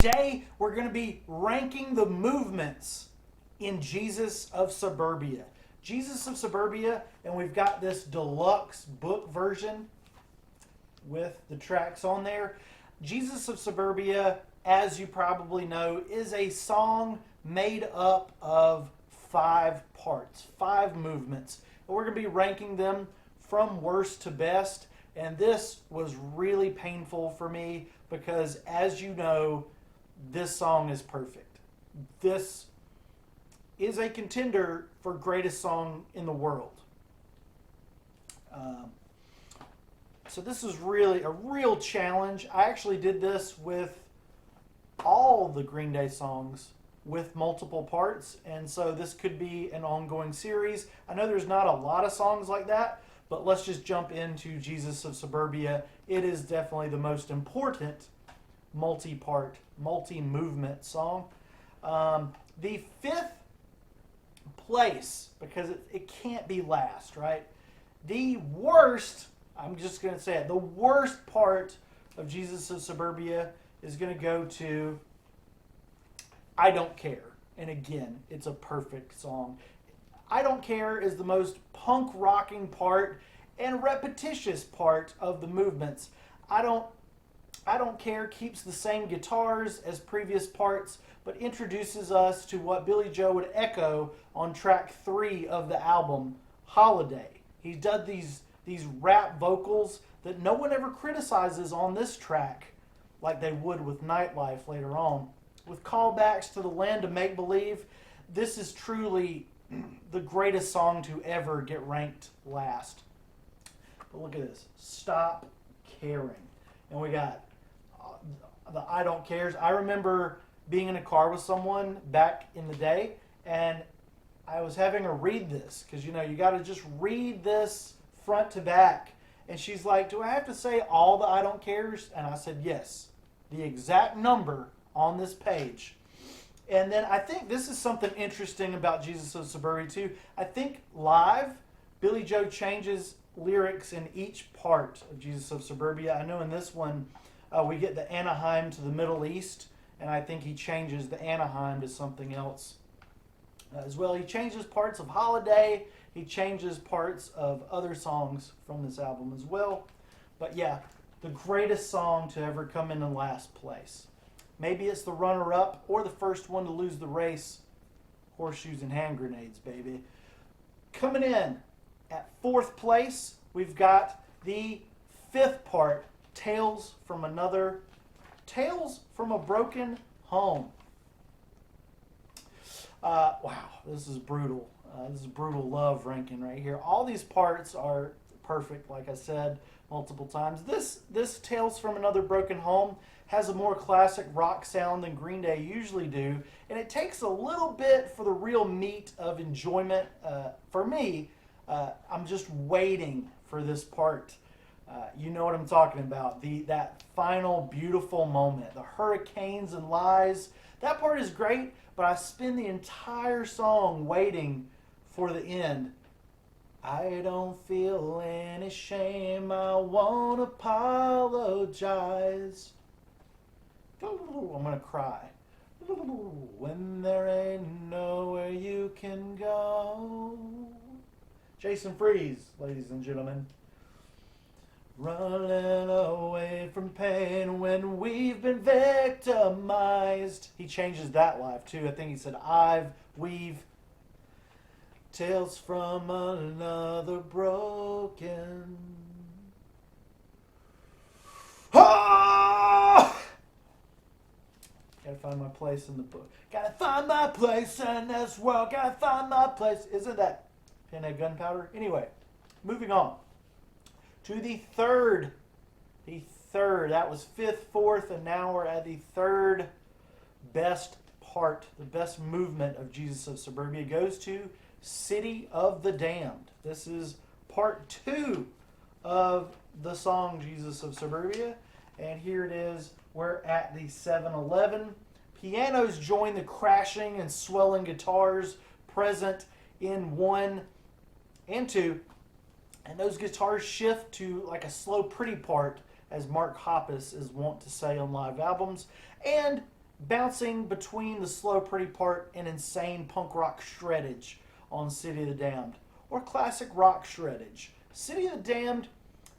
Today, we're going to be ranking the movements in Jesus of Suburbia. Jesus of Suburbia, and we've got this deluxe book version with the tracks on there. Jesus of Suburbia, as you probably know, is a song made up of 5 parts, 5 movements. And we're going to be ranking them from worst to best. And this was really painful for me because, as you know, this song is perfect. This is a contender for greatest song in the world. So this is really a real challenge. I actually did this with all the Green Day songs with multiple parts, and so this could be an ongoing series. I know there's not a lot of songs like that, but let's just jump into Jesus of Suburbia. It is definitely the most important multi-part, multi-movement song. The 5th place, because it can't be last, right? The worst, I'm just going to say it, the worst part of Jesus of Suburbia is going to go to I Don't Care. And again, it's a perfect song. I Don't Care is the most punk rocking part and repetitious part of the movements. I Don't Care keeps the same guitars as previous parts, but introduces us to what Billie Joe would echo on track 3 of the album, Holiday. He's done these rap vocals that no one ever criticizes on this track, like they would with Nightlife later on. With callbacks to the land of make-believe, this is truly the greatest song to ever get ranked last. But look at this, Stop Caring. And we got the I Don't Cares. I remember being in a car with someone back in the day, and I was having her read this, because you got to just read this front to back. And she's like, do I have to say all the I Don't Cares? And I said, yes, the exact number on this page. And then I think this is something interesting about Jesus of Suburbia too. I think live, Billie Joe changes lyrics in each part of Jesus of Suburbia. I know in this one, we get the Anaheim to the Middle East, and I think he changes the Anaheim to something else as well. He changes parts of Holiday. He changes parts of other songs from this album as well. But yeah, the greatest song to ever come in last place. Maybe it's the runner-up or the first one to lose the race. Horseshoes and hand grenades, baby. Coming in at 4th place, we've got the 5th part, Tales from a Broken Home. Wow, this is brutal. This is brutal love ranking right here. All these parts are perfect, like I said multiple times. This Tales from Another Broken Home has a more classic rock sound than Green Day usually do, and it takes a little bit for the real meat of enjoyment. For me, I'm just waiting for this part. You know what I'm talking about. That final beautiful moment. The hurricanes and lies. That part is great, but I spend the entire song waiting for the end. I don't feel any shame. I won't apologize. I'm going to cry. When there ain't nowhere you can go. Jason Freeze, ladies and gentlemen. Running away from pain when we've been victimized. He changes that live too. I think he said we've. Tales from another broken. Oh! Gotta find my place in the book. Gotta find my place in this world. Gotta find my place. Isn't that Pinhead Gunpowder? Anyway, moving on to the 3rd. The 3rd. That was 5th, 4th, and now we're at the 3rd best part. The best movement of Jesus of Suburbia goes to City of the Damned. This is part 2 of the song Jesus of Suburbia. And here it is. We're at the 7-11. Pianos join the crashing and swelling guitars present in 1 and 2. And those guitars shift to like a slow, pretty part, as Mark Hoppus is wont to say on live albums. And bouncing between the slow pretty part and insane punk rock shreddage on City of the Damned, or classic rock shreddage. City of the Damned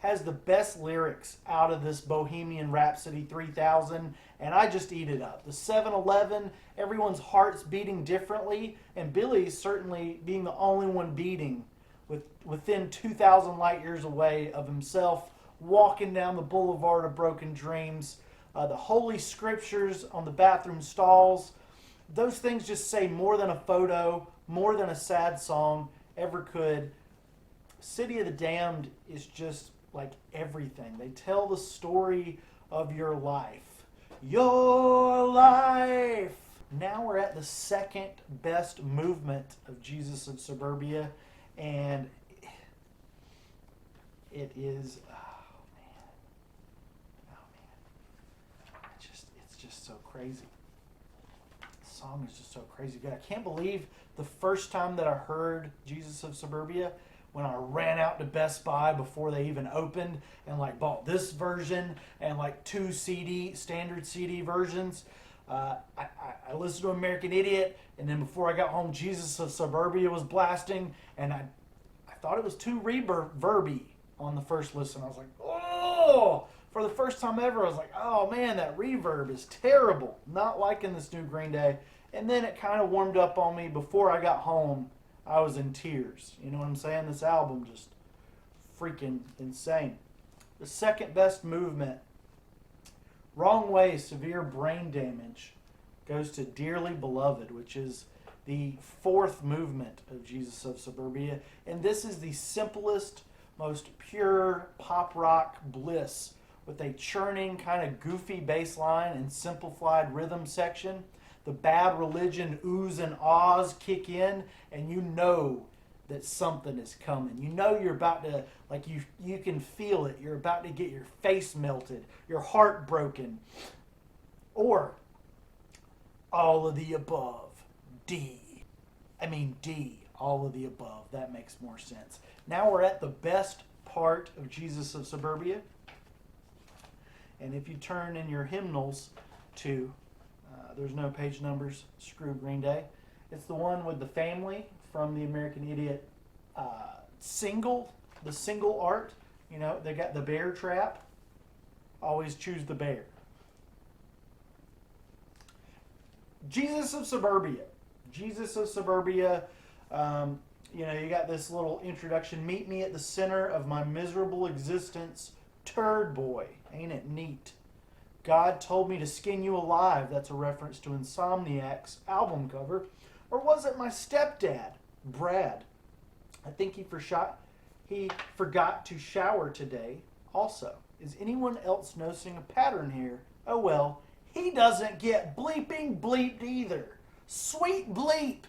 has the best lyrics out of this Bohemian Rhapsody 3000, and I just eat it up. The 7-Eleven, everyone's heart's beating differently, and Billy certainly being the only one beating within 2,000 light years away of himself, walking down the boulevard of broken dreams. The holy scriptures on the bathroom stalls, those things just say more than a photo, more than a sad song ever could. City of the Damned is just like everything. They tell the story of your life. Your life! Now we're at the second best movement of Jesus of Suburbia, and it is, oh man, it's just so crazy. The song is just so crazy good. I can't believe the first time that I heard Jesus of Suburbia, when I ran out to Best Buy before they even opened and like bought this version and like two standard CD versions. I listened to American Idiot, and then before I got home, Jesus of Suburbia was blasting, and I thought it was too reverby on the first listen. I was like, oh! For the first time ever, I was like, oh man, that reverb is terrible. Not liking this new Green Day. And then it kind of warmed up on me. Before I got home, I was in tears. You know what I'm saying? This album just freaking insane. The second best movement, Wrong Way, Severe Brain Damage, goes to Dearly Beloved, which is the fourth movement of Jesus of Suburbia. And this is the simplest, most pure pop rock bliss with a churning, kind of goofy bass line and simplified rhythm section. The Bad Religion oohs and ahs kick in, and you know that something is coming. You know you're about to, like you can feel it. You're about to get your face melted, your heart broken. Or all of the above. D, all of the above. That makes more sense. Now we're at the best part of Jesus of Suburbia. And if you turn in your hymnals to, there's no page numbers, screw Green Day. It's the one with the family from the American Idiot single, the single art. You know, they got the bear trap. Always choose the bear. Jesus of Suburbia. Jesus of Suburbia, you know, you got this little introduction. Meet me at the center of my miserable existence, turd boy. Ain't it neat? God told me to skin you alive. That's a reference to Insomniac's album cover. Or was it my stepdad, Brad? I think he forgot to shower today also. Is anyone else noticing a pattern here? Oh well, he doesn't get bleeping bleeped either. Sweet bleep!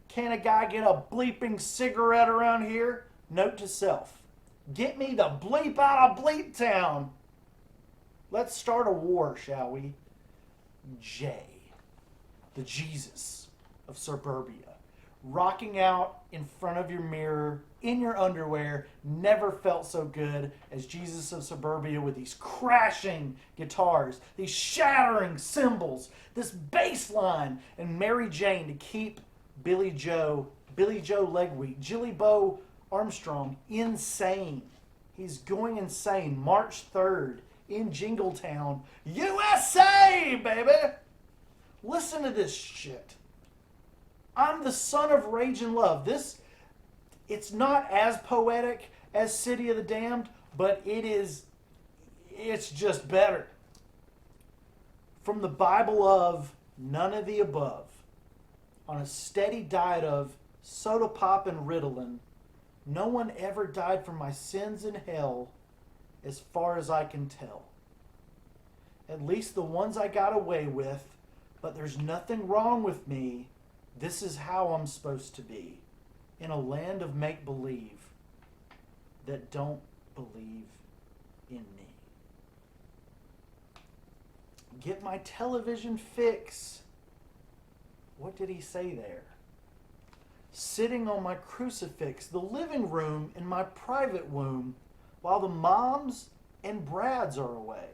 Can a guy get a bleeping cigarette around here? Note to self. Get me the bleep out of Bleep Town. Let's start a war, shall we? J, the Jesus of Suburbia. Rocking out in front of your mirror, in your underwear, never felt so good as Jesus of Suburbia with these crashing guitars, these shattering cymbals, this bass line, and Mary Jane to keep Billie Joe Legweed, Jilly Bo Armstrong insane. He's going insane. March 3rd in Jingletown, USA, baby! Listen to this shit. I'm the son of rage and love. It's not as poetic as City of the Damned, but it's just better. From the Bible of none of the above, on a steady diet of soda pop and Ritalin, no one ever died for my sins in hell, as far as I can tell. At least the ones I got away with, but there's nothing wrong with me. This is how I'm supposed to be, in a land of make-believe that don't believe in me. Get my television fix. What did he say there? Sitting on my crucifix, the living room in my private womb, while the moms and Brads are away.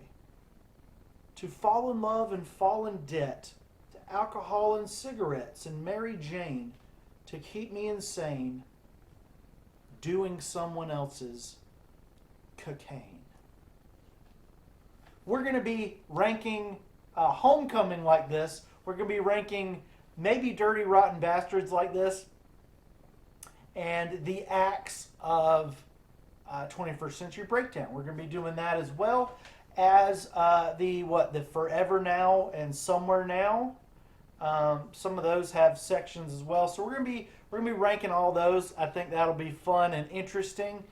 to fall in love and fall in debt, to alcohol and cigarettes and Mary Jane, to keep me insane, doing someone else's cocaine. We're going to be ranking Homecoming like this. We're going to be ranking maybe Dirty Rotten Bastards like this, and the acts of 21st Century Breakdown. We're going to be doing that as well as the Forever Now and Somewhere Now. Some of those have sections as well. So we're gonna be ranking all those. I think that'll be fun and interesting,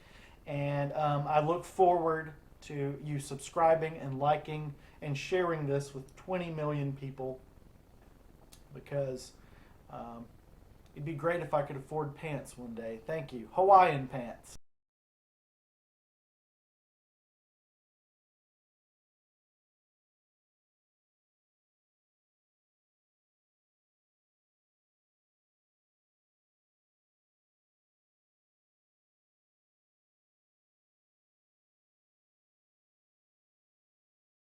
and I look forward to you subscribing and liking and sharing this with 20 million people, because it'd be great if I could afford pants one day. Thank you. Hawaiian pants.